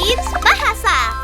Kids Bahasa.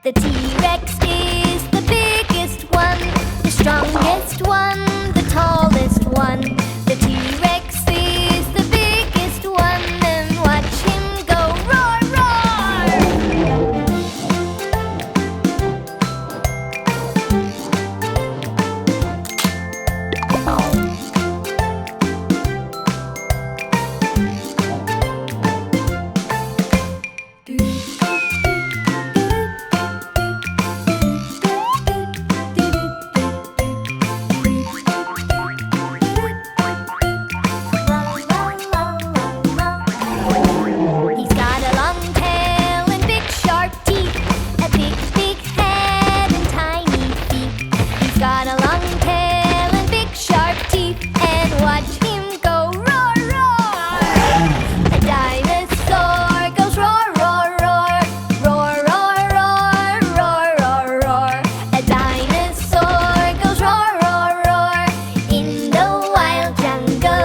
The T-Rex is the biggest one, the strongest one, the tallest one. The T-Rex is the biggest one, and watch him go roar, roar! He's got a long tail and big sharp teeth, a big, big head and tiny feet. He's got a long tail and big sharp teeth, and watch him go roar, roar! A dinosaur goes roar, roar, roar, roar, roar, roar, roar, roar, roar. A dinosaur goes roar, roar, roar in the wild jungle.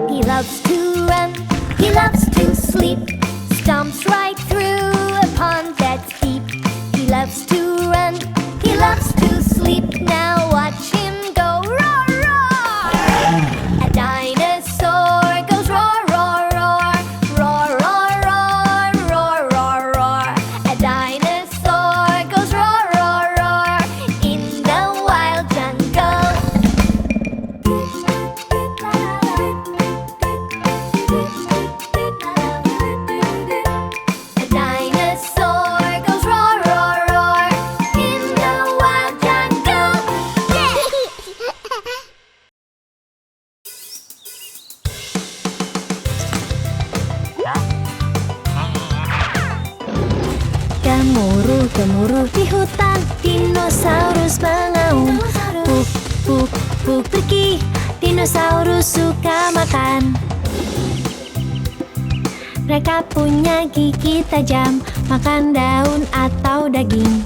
He loves to run, he loves to sleep, stomps right through a pond that's deep. He loves to run, he loves to sleep, now watch him go roar, roar! A dinosaur goes roar, roar, roar, roar, roar, roar, roar, roar, roar. A dinosaur goes roar, roar, roar in the wild jungle. A dinosaur goes roar, roar, roar in the wild jungle. Gemuruh, gemuruh di hutan, dinosaurus mengaum. Puk, puk, puk pergi, dinosaurus suka makan. Mereka punya gigi tajam, makan daun atau daging.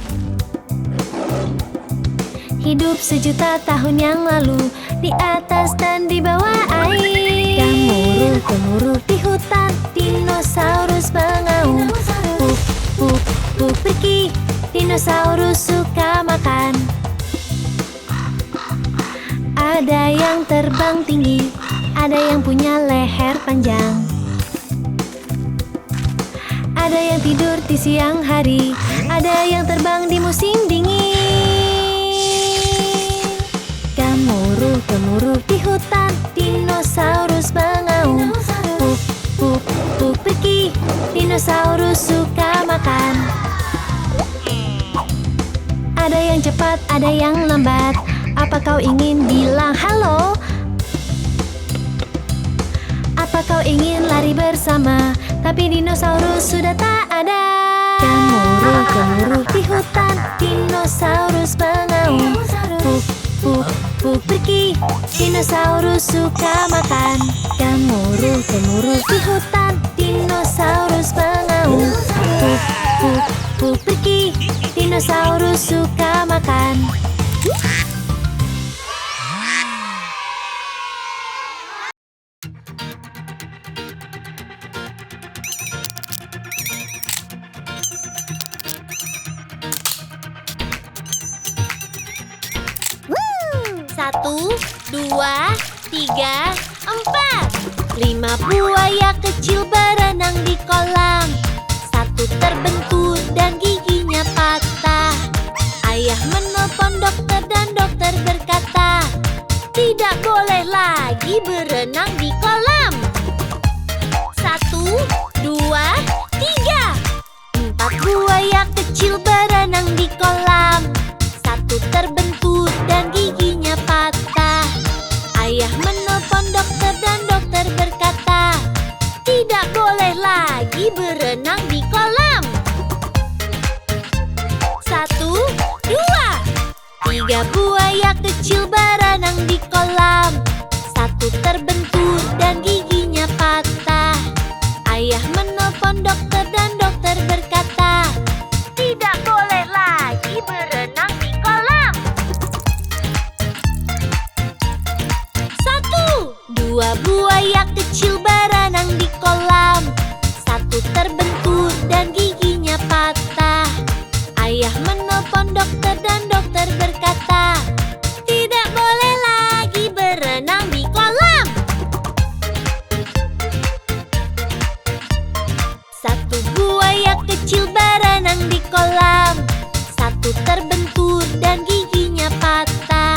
Hidup sejuta tahun yang lalu, di atas dan di bawah air. Gemuruh, gemuruh di hutan, dinosaurus mengaum. Puk, puk, puk pergi, dinosaurus suka makan. Ada yang terbang tinggi, ada yang punya leher panjang. Ada yang tidur di siang hari, ada yang terbang di musim dingin. Gemuruh, gemuruh di hutan, dinosaurus mengaum. Puk, puk, puk pergi, dinosaurus suka makan. Ada yang cepat, ada yang lambat. Apa kau ingin bilang halo? Apa kau ingin lari bersama? Tapi dinosaurus sudah tak ada. Gemuruh, gemuruh di hutan, dinosaurus mengaum. Puk, puk, puk pergi, dinosaurus suka makan. Gemuruh, gemuruh di hutan, dinosaurus mengaum. Puk, puk, puk pergi, dinosaurus suka makan. Satu, dua, tiga, empat. 5 buaya kecil berenang di kolam. Satu terbentur dan giginya patah. Ayah menelpon dokter kecil berenang di kolam. Satu terbentur dan giginya patah.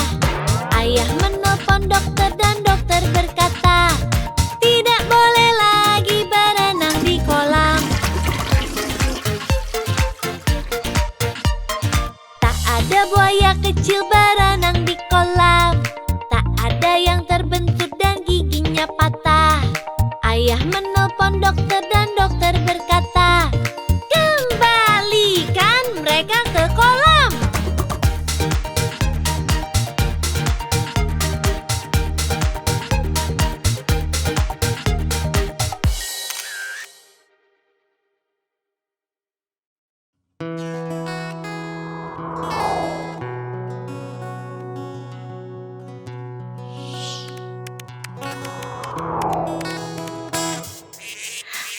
Ayah menelpon dokter dan dokter berkata, tidak boleh lagi berenang di kolam. Tak ada buaya kecil berenang di kolam. Tak ada yang terbentur dan giginya patah. Ayah menelpon dokter dan dokter berkata, kembalikan mereka ke kolam.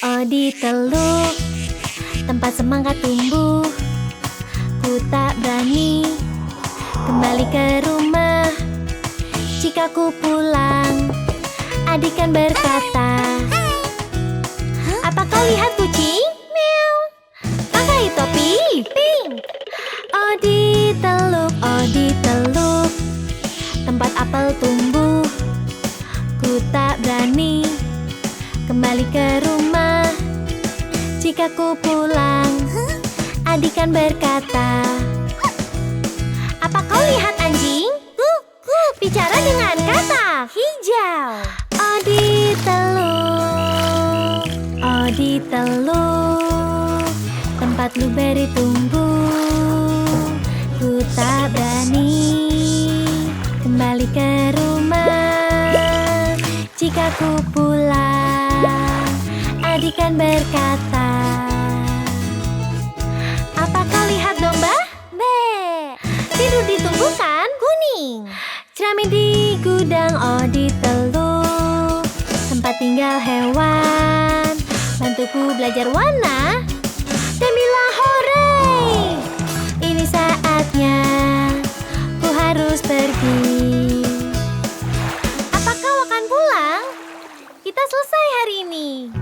Oh, di teluk tempat semangka tumbuh, ku tak berani kembali ke rumah. Jika ku pulang, adik kan berkata, apa kau lihat kucing? Meow. Pakai topi pink. Oh, di teluk tempat apel tumbuh, ku tak berani kembali ke rumah. Jika ku pulang, adik kan berkata, apa kau lihat anjing? Bicara dengan kata hijau. Oh, di teluk tempat blueberry tumbuh, ku tak berani kembali ke rumah. Jika ku pulang, adik kan berkata, apa kau lihat domba? Tidur di tumbukan kuning. Cermin di gudang, oh di teluk tempat tinggal hewan. Bantuku belajar warna dan bilang hore. Ini saatnya ku harus pergi. Apa kau akan pulang? Kita selesai hari ini.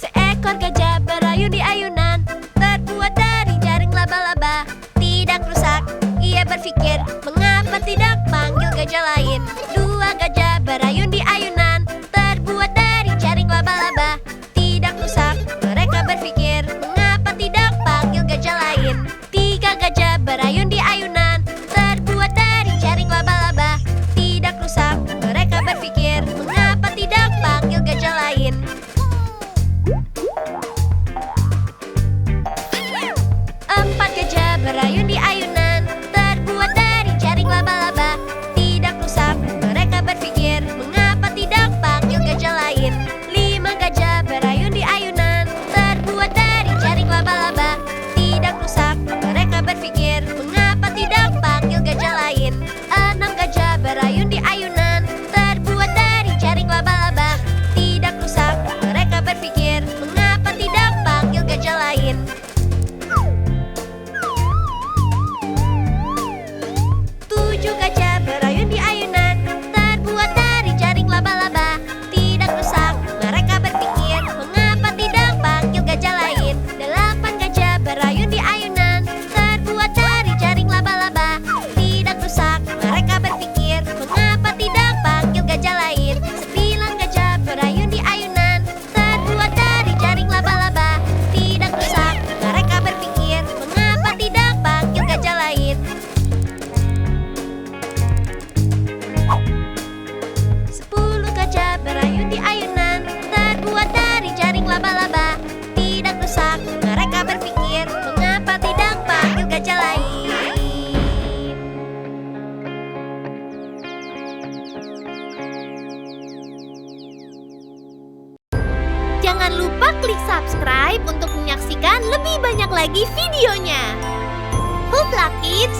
Seekor gajah berayun di ayunan, terbuat dari jaring laba-laba. Tidak rusak, ia berpikir, mengapa tidak panggil gajah lain? Dua gajah berayun di ayunan, terbuat dari jaring laba-laba. Tidak rusak, mereka berpikir, mengapa tidak panggil gajah lain? Tiga gajah berayun di ayunan, terbuat dari jaring laba-laba. Tidak rusak, mereka berpikir, mengapa tidak panggil gajah lain? Empat gajah berayun di ayunan, terbuat dari jaring laba-laba. Tidak rusak, mereka berpikir, mengapa tidak panggil gajah lain? Lima gajah berayun di ayunan, terbuat dari jaring laba-laba. Tidak rusak, mereka berpikir, mengapa tidak panggil gajah lain? Enam gajah berayun di ayunan, terbuat dari jaring laba-laba. Tidak rusak, mereka berpikir, mengapa tidak panggil gajah lain? Tujuh gajah berayun di ayunan, terbuat dari jaring laba-laba. Tidak rusak, mereka berpikir, mengapa tidak panggil gajah lain? Delapan gajah berayun di ayunan, terbuat dari jaring laba-laba. Tidak rusak, mereka berpikir, mengapa tidak panggil gajah lain? Sembilan gajah berayun di ayunan, terbuat dari jaring laba-laba. Tidak rusak, mereka berpikir, mengapa tidak panggil gajah lain? Sepuluh gajah berayun di ayunan, terbuat dari jaring laba-laba. Tidak rusak, mereka berpikir, mengapa tidak panggil gajah lain? Jangan lupa klik subscribe untuk menyaksikan lebih banyak lagi videonya. Hoopla Kids,